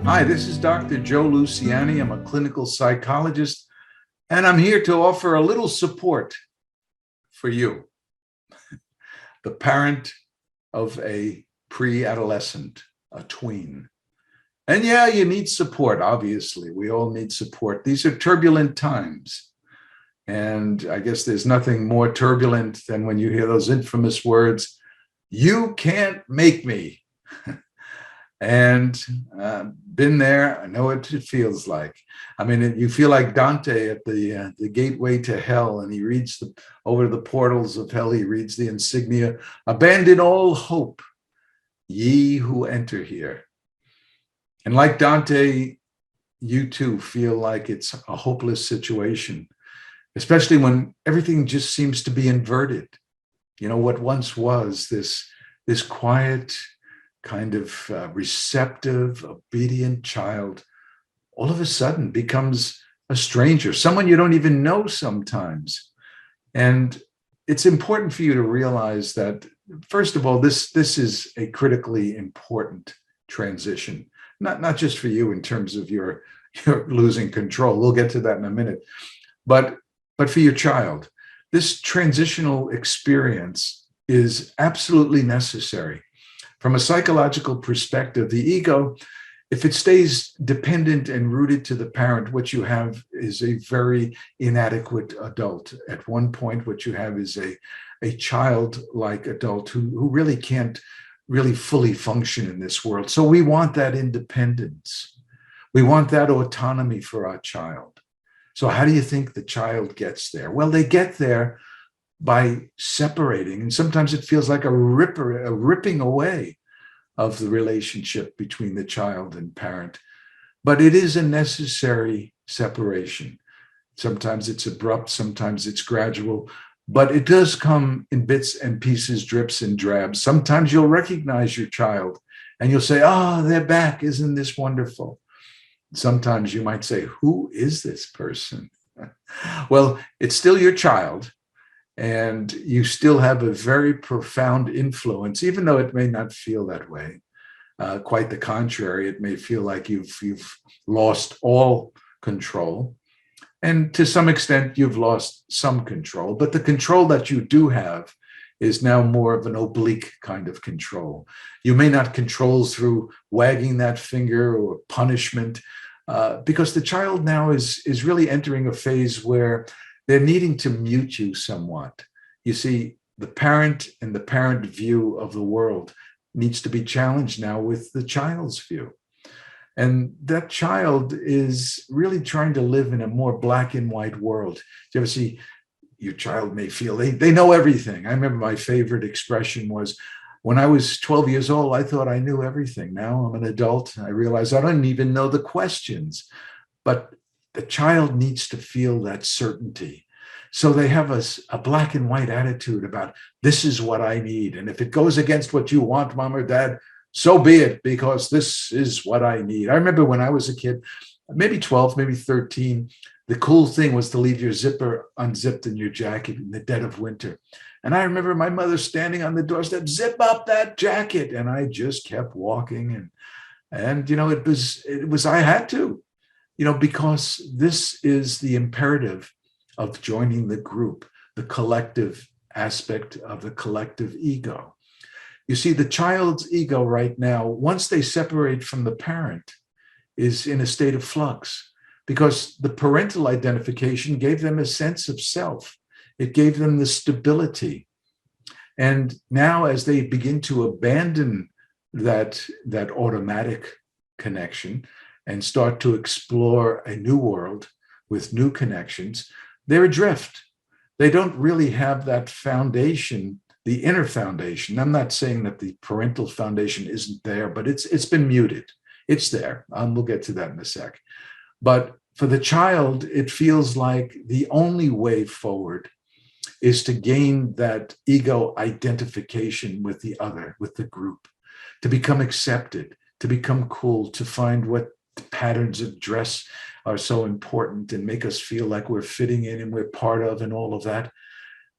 Hi, this is Dr. Joe Luciani. I'm a clinical psychologist, and I'm here to offer a little support for you, the parent of a pre-adolescent, a tween. And yeah, you need support, obviously. We all need support. These are turbulent times. And I guess there's nothing more turbulent than when you hear those infamous words, "You can't make me." And been there. I know what it feels like. I mean, you feel like Dante at the gateway to hell, and he reads over the portals of hell. He reads the insignia: "Abandon all hope, ye who enter here." And like Dante, you too feel like it's a hopeless situation, especially when everything just seems to be inverted. You know, what once was this quiet, kind of receptive, obedient child, all of a sudden becomes a stranger, someone you don't even know sometimes. And it's important for you to realize that, first of all, this is a critically important transition, not just for you in terms of your losing control. We'll get to that in a minute, but for your child. This transitional experience is absolutely necessary. From a psychological perspective, the ego, if it stays dependent and rooted to the parent, what you have is a very inadequate adult. At one point, what you have is a childlike adult who really can't really fully function in this world. So we want that independence. We want that autonomy for our child. So how do you think the child gets there? Well, they get there by separating. And sometimes it feels like a ripping away of the relationship between the child and parent. But it is a necessary separation. Sometimes it's abrupt, sometimes it's gradual, but it does come in bits and pieces, drips and drabs. Sometimes you'll recognize your child and you'll say, "Oh, they're back. Isn't this wonderful?" Sometimes you might say, "Who is this person?" Well, it's still your child, and you still have a very profound influence, even though it may not feel that way. Quite the contrary, it may feel like you've lost all control, and to some extent, you've lost some control. But the control that you do have is now more of an oblique kind of control. You may not control through wagging that finger or punishment, because the child now is really entering a phase where they're needing to mute you somewhat. You see, the parent and the parent view of the world needs to be challenged now with the child's view. And that child is really trying to live in a more black and white world. Do you ever see your child may feel they know everything? I remember my favorite expression was, when I was 12 years old, I thought I knew everything. Now I'm an adult. I realize I don't even know the questions. But the child needs to feel that certainty. So they have a black and white attitude about, this is what I need. And if it goes against what you want, mom or dad, so be it, because this is what I need. I remember when I was a kid, maybe 12, maybe 13, the cool thing was to leave your zipper unzipped in your jacket in the dead of winter. And I remember my mother standing on the doorstep, "Zip up that jacket." And I just kept walking. And you know, it was, I had to, because this is the imperative of joining the group, the collective aspect of the collective ego. You see, the child's ego right now, once they separate from the parent, is in a state of flux, because the parental identification gave them a sense of self. It gave them the stability. And now, as they begin to abandon that automatic connection and start to explore a new world with new connections, they're adrift. They don't really have that foundation, the inner foundation. I'm not saying that the parental foundation isn't there, but it's been muted. It's there. We'll get to that in a sec. But for the child, it feels like the only way forward is to gain that ego identification with the other, with the group, to become accepted, to become cool, to find what patterns of dress are so important and make us feel like we're fitting in and we're part of and all of that.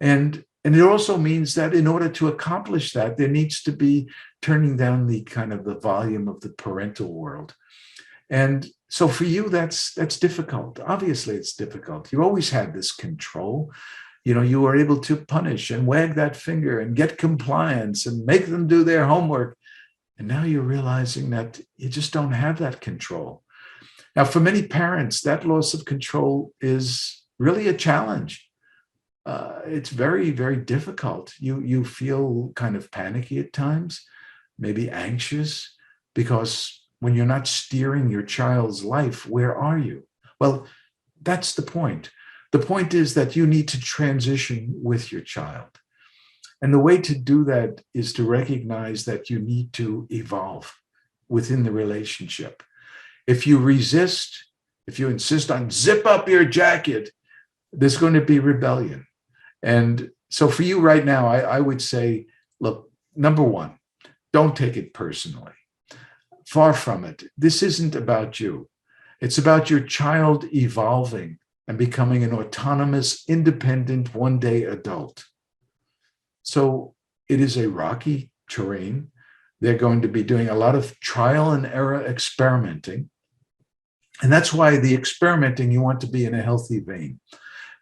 And And it also means that in order to accomplish that, there needs to be turning down the kind of the volume of the parental world. And so for you, that's difficult. Obviously, it's difficult. You always had this control. You were able to punish and wag that finger and get compliance and make them do their homework. And now you're realizing that you just don't have that control. Now, for many parents, that loss of control is really a challenge. It's very, very difficult. You feel kind of panicky at times, maybe anxious, because when you're not steering your child's life, where are you? Well, that's the point. The point is that you need to transition with your child. And the way to do that is to recognize that you need to evolve within the relationship. If you resist, if you insist on zip up your jacket, there's going to be rebellion. And so for you right now, I would say, look, number one, don't take it personally. Far from it. This isn't about you. It's about your child evolving and becoming an autonomous, independent, one-day adult. So it is a rocky terrain. They're going to be doing a lot of trial and error experimenting. And that's why the experimenting, you want to be in a healthy vein.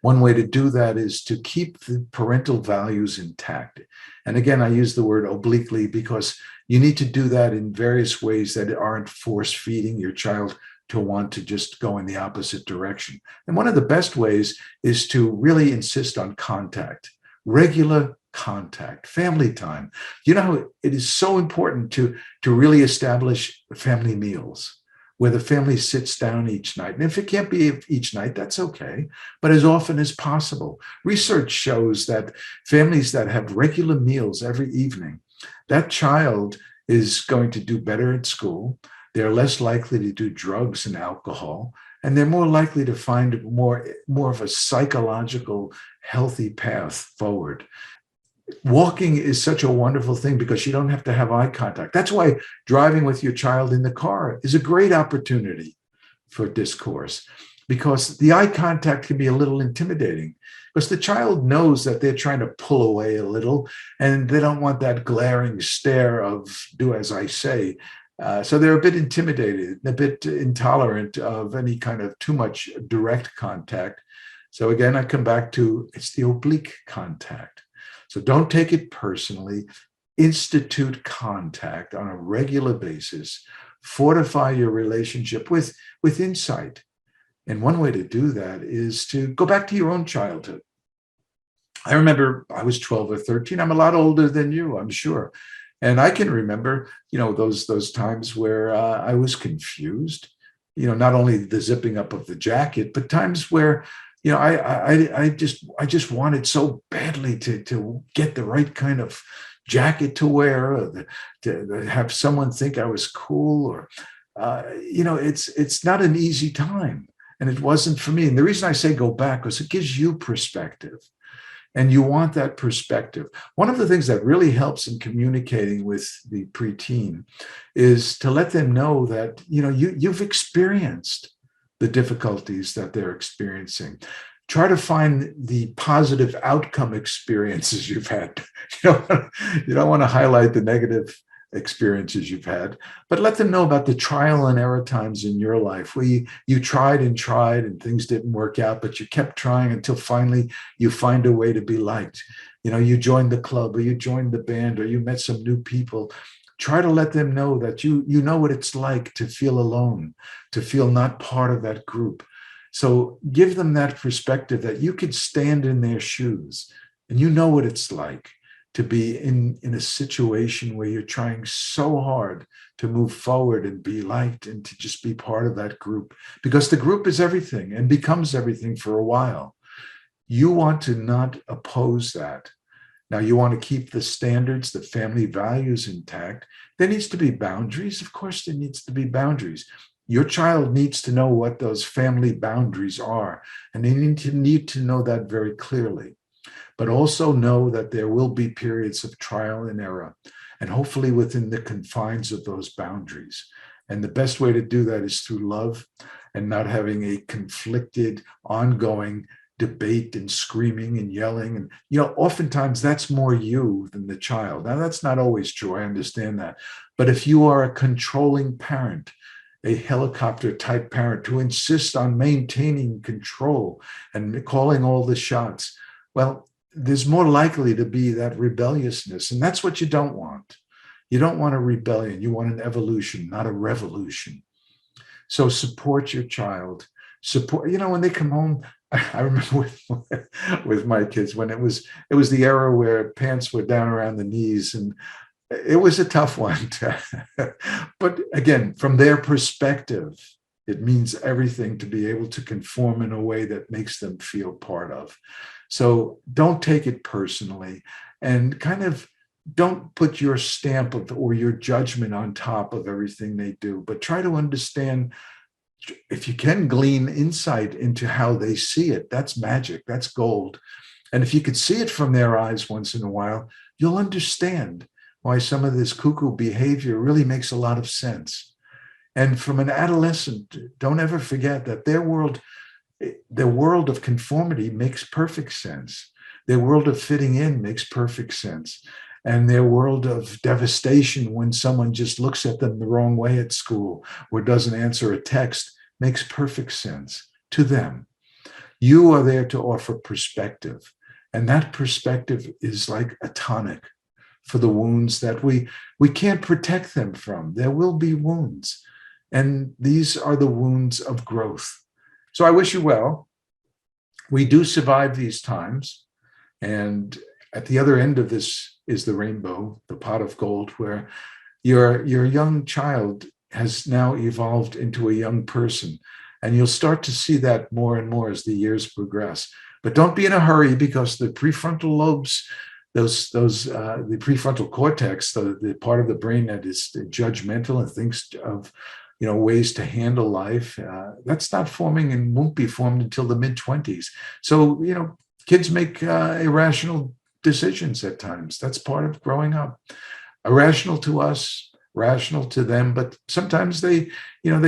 One way to do that is to keep the parental values intact. And again, I use the word obliquely because you need to do that in various ways that aren't force feeding your child to want to just go in the opposite direction. And one of the best ways is to really insist on contact, regular contact, family time. You know, it is so important to really establish family meals where the family sits down each night. And if it can't be each night, that's okay, but as often as possible. Research shows that families that have regular meals every evening, that child is going to do better at school. They're less likely to do drugs and alcohol, and they're more likely to find more of a psychological, healthy path forward. Walking is such a wonderful thing because you don't have to have eye contact. That's why driving with your child in the car is a great opportunity for discourse, because the eye contact can be a little intimidating because the child knows that they're trying to pull away a little and they don't want that glaring stare of do as I say. So they're a bit intimidated, a bit intolerant of any kind of too much direct contact. So again, I come back to it's the oblique contact. So don't take it personally. Institute contact on a regular basis. Fortify your relationship with insight. And one way to do that is to go back to your own childhood. I remember I was 12 or 13. I'm a lot older than you, I'm sure. And I can remember, those times where I was confused, not only the zipping up of the jacket, but times where I just wanted so badly to get the right kind of jacket to wear, or to have someone think I was cool, or it's not an easy time, and it wasn't for me. And the reason I say go back is it gives you perspective, and you want that perspective. One of the things that really helps in communicating with the preteen is to let them know that you've experienced the difficulties that they're experiencing. Try to find the positive outcome experiences you've had. You don't want to highlight the negative experiences you've had, but let them know about the trial and error times in your life where you tried and things didn't work out, but you kept trying until finally you find a way to be liked. You joined the club, or you joined the band, or you met some new people. Try to let them know that you know what it's like to feel alone, to feel not part of that group. So give them that perspective that you could stand in their shoes and you know what it's like to be in a situation where you're trying so hard to move forward and be liked and to just be part of that group, because the group is everything and becomes everything for a while. You want to not oppose that. Now, you want to keep the standards, the family values intact. There needs to be boundaries. Of course, there needs to be boundaries. Your child needs to know what those family boundaries are, and they need to know that very clearly. But also know that there will be periods of trial and error, and hopefully within the confines of those boundaries. And the best way to do that is through love and not having a conflicted, ongoing debate and screaming and yelling. And, oftentimes that's more you than the child. Now, that's not always true. I understand that. But if you are a controlling parent, a helicopter type parent who insists on maintaining control and calling all the shots, well, there's more likely to be that rebelliousness. And that's what you don't want. You don't want a rebellion. You want an evolution, not a revolution. So support your child. Support, when they come home, I remember with my kids when it was the era where pants were down around the knees, and it was a tough one. But again, from their perspective, it means everything to be able to conform in a way that makes them feel part of. So don't take it personally, and kind of don't put your stamp or your judgment on top of everything they do, but try to understand. If you can glean insight into how they see it, that's magic, that's gold. And if you could see it from their eyes once in a while, you'll understand why some of this cuckoo behavior really makes a lot of sense. And from an adolescent, don't ever forget that their world of conformity makes perfect sense. Their world of fitting in makes perfect sense. And their world of devastation when someone just looks at them the wrong way at school or doesn't answer a text makes perfect sense to them. You are there to offer perspective. And that perspective is like a tonic for the wounds that we can't protect them from. There will be wounds. And these are the wounds of growth. So I wish you well. We do survive these times. And at the other end of this is the rainbow, the pot of gold, where your young child has now evolved into a young person. And you'll start to see that more and more as the years progress. But don't be in a hurry, because the prefrontal lobes, the prefrontal cortex, the part of the brain that is judgmental and thinks of ways to handle life, that's not forming and won't be formed until the mid-20s. So, kids make irrational decisions at times. That's part of growing up. Irrational to us, rational to them, but sometimes they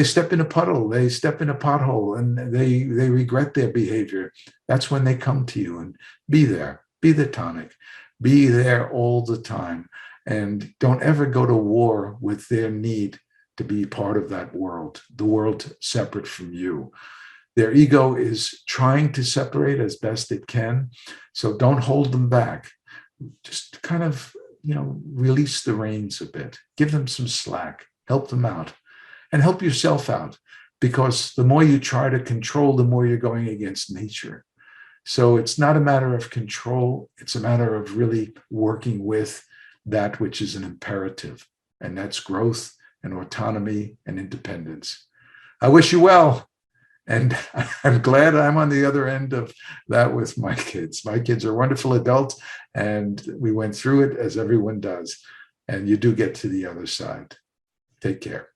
step in a puddle, they step in a pothole, and they regret their behavior. That's when they come to you, and be there, be the tonic, be there all the time, and don't ever go to war with their need to be part of that world, the world separate from you. Their ego is trying to separate as best it can. So don't hold them back. Just kind of, release the reins a bit. Give them some slack. Help them out. And help yourself out. Because the more you try to control, the more you're going against nature. So it's not a matter of control. It's a matter of really working with that which is an imperative. And that's growth and autonomy and independence. I wish you well. And I'm glad I'm on the other end of that with my kids. My kids are wonderful adults, and we went through it as everyone does. And you do get to the other side. Take care.